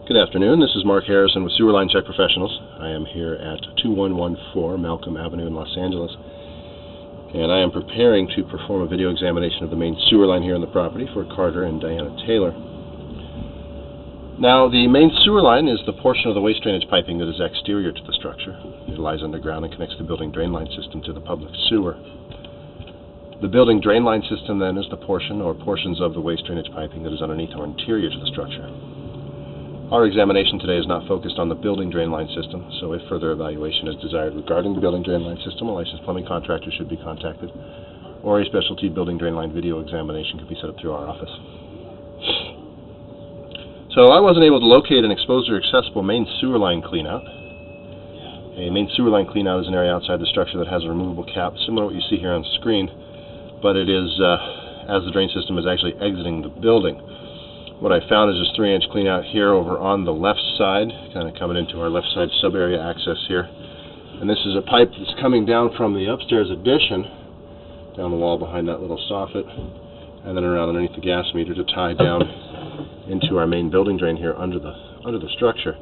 Good afternoon. This is Mark Harrison with Sewer Line Check Professionals. I am here at 2114 Malcolm Avenue in Los Angeles, and I am preparing to perform a video examination of the main sewer line here on the property for Carter and Diana Taylor. Now, the main sewer line is the portion of the waste drainage piping that is exterior to the structure. It lies underground and connects the building drain line system to the public sewer. The building drain line system then is the portion or portions of the waste drainage piping that is underneath or interior to the structure. Our examination today is not focused on the building drain line system, so if further evaluation is desired regarding the building drain line system, a licensed plumbing contractor should be contacted, or a specialty building drain line video examination could be set up through our office. So I wasn't able to locate an exposed or accessible main sewer line cleanout. A main sewer line cleanout is an area outside the structure that has a removable cap, similar to what you see here on the screen, but it is as the drain system is actually exiting the building. What I found is this 3-inch cleanout here over on the left side, kind of coming into our left side sub-area access here. And this is a pipe that's coming down from the upstairs addition, down the wall behind that little soffit, and then around underneath the gas meter to tie down into our main building drain here under the structure.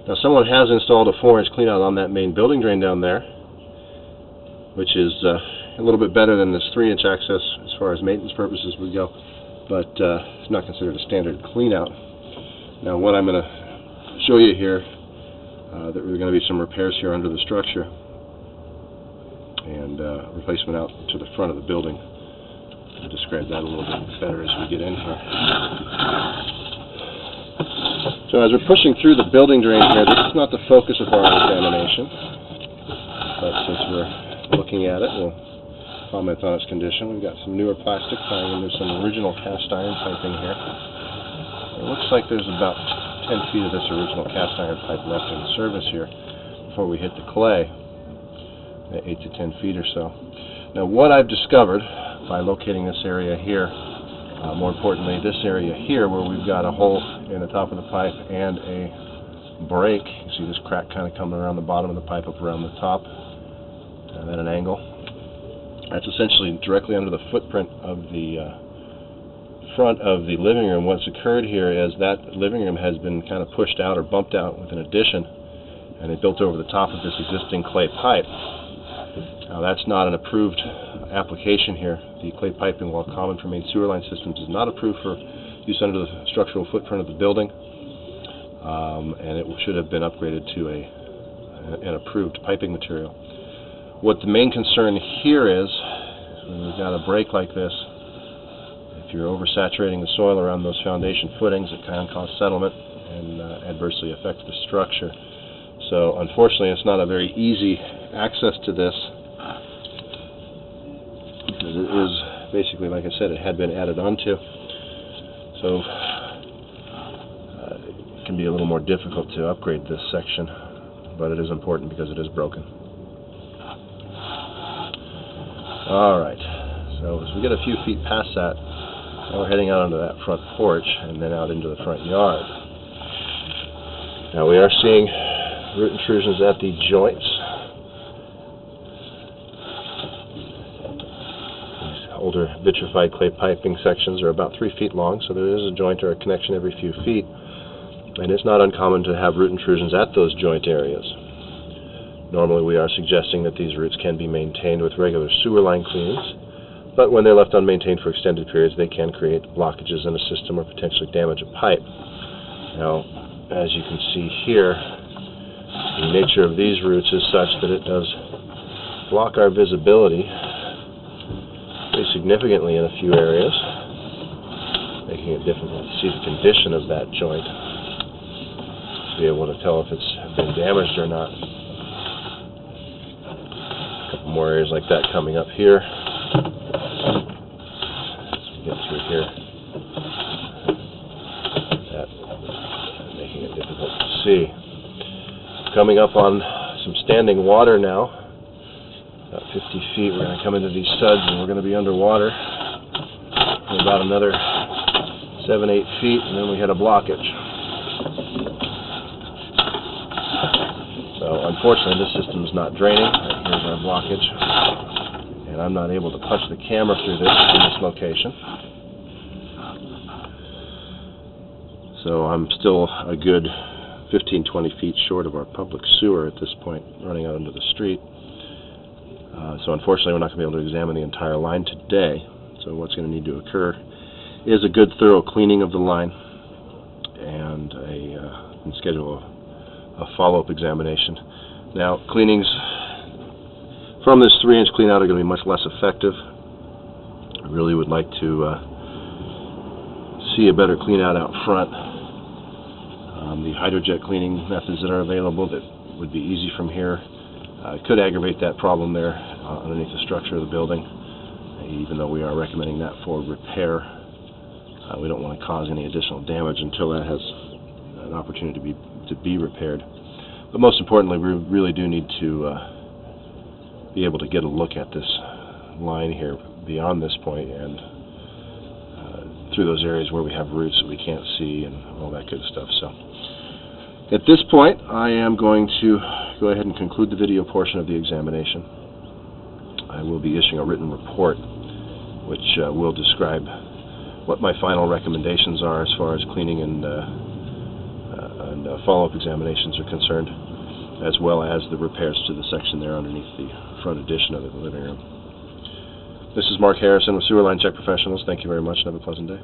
Now, someone has installed a 4-inch cleanout on that main building drain down there, which is a little bit better than this 3-inch access as far as maintenance purposes would go, but it's not considered a standard cleanout. Now, what I'm going to show you here, that there are going to be some repairs here under the structure and replacement out to the front of the building. I'll describe that a little bit better as we get in here. So as we're pushing through the building drain here, this is not the focus of our examination, but since we're looking at it, we'll comment on its condition. We've got some newer plastic tying in. There's some original cast iron piping here. It looks like there's about 10 feet of this original cast iron pipe left in service here before we hit the clay, 8 to 10 feet or so. Now, what I've discovered by locating this area here, more importantly this area here where we've got a hole in the top of the pipe and a break. You see this crack kind of coming around the bottom of the pipe up around the top at an angle. That's essentially directly under the footprint of the front of the living room. What's occurred here is that living room has been kind of pushed out or bumped out with an addition, and it built over the top of this existing clay pipe. Now, that's not an approved application here. The clay piping, while common for main sewer line systems, is not approved for use under the structural footprint of the building, and it should have been upgraded to an approved piping material. What the main concern here is, when we've got a break like this, if you're oversaturating the soil around those foundation footings, it can cause settlement and adversely affect the structure. So unfortunately, it's not a very easy access to this, because it is basically, like I said, it had been added onto. So it can be a little more difficult to upgrade this section, but it is important because it is broken. Alright, so as we get a few feet past that, now we're heading out onto that front porch and then out into the front yard. Now we are seeing root intrusions at the joints. These older vitrified clay piping sections are about 3 feet long, so there is a joint or a connection every few feet, and it's not uncommon to have root intrusions at those joint areas. Normally we are suggesting that these roots can be maintained with regular sewer line cleanings, but when they're left unmaintained for extended periods, they can create blockages in a system or potentially damage a pipe. Now, as you can see here, the nature of these roots is such that it does block our visibility pretty significantly in a few areas, making it difficult to see the condition of that joint, to be able to tell if it's been damaged or not. More areas like that coming up here. As we get through here, that making it difficult to see. Coming up on some standing water now, about 50 feet. We're going to come into these suds and we're going to be underwater for about another 7-8 feet, and then we hit a blockage. So unfortunately, this system is not draining. Here's our blockage, and I'm not able to punch the camera through this in this location. So I'm still a good 15-20 feet short of our public sewer at this point, running out into the street. So unfortunately we're not going to be able to examine the entire line today. So what's going to need to occur is a good thorough cleaning of the line and schedule a follow-up examination. Now, cleanings from this 3-inch clean out are going to be much less effective. I really would like to see a better clean out front. The hydrojet cleaning methods that are available that would be easy from here could aggravate that problem there underneath the structure of the building. Even though we are recommending that for repair, we don't want to cause any additional damage until that has an opportunity to be repaired. But most importantly, we really do need to be able to get a look at this line here beyond this point and through those areas where we have roots that we can't see and all that good stuff. So at this point, I am going to go ahead and conclude the video portion of the examination. I will be issuing a written report which will describe what my final recommendations are as far as cleaning and follow-up examinations are concerned, as well as the repairs to the section there underneath the front addition of the living room. This is Mark Harrison with Sewer Line Check Professionals. Thank you very much and have a pleasant day.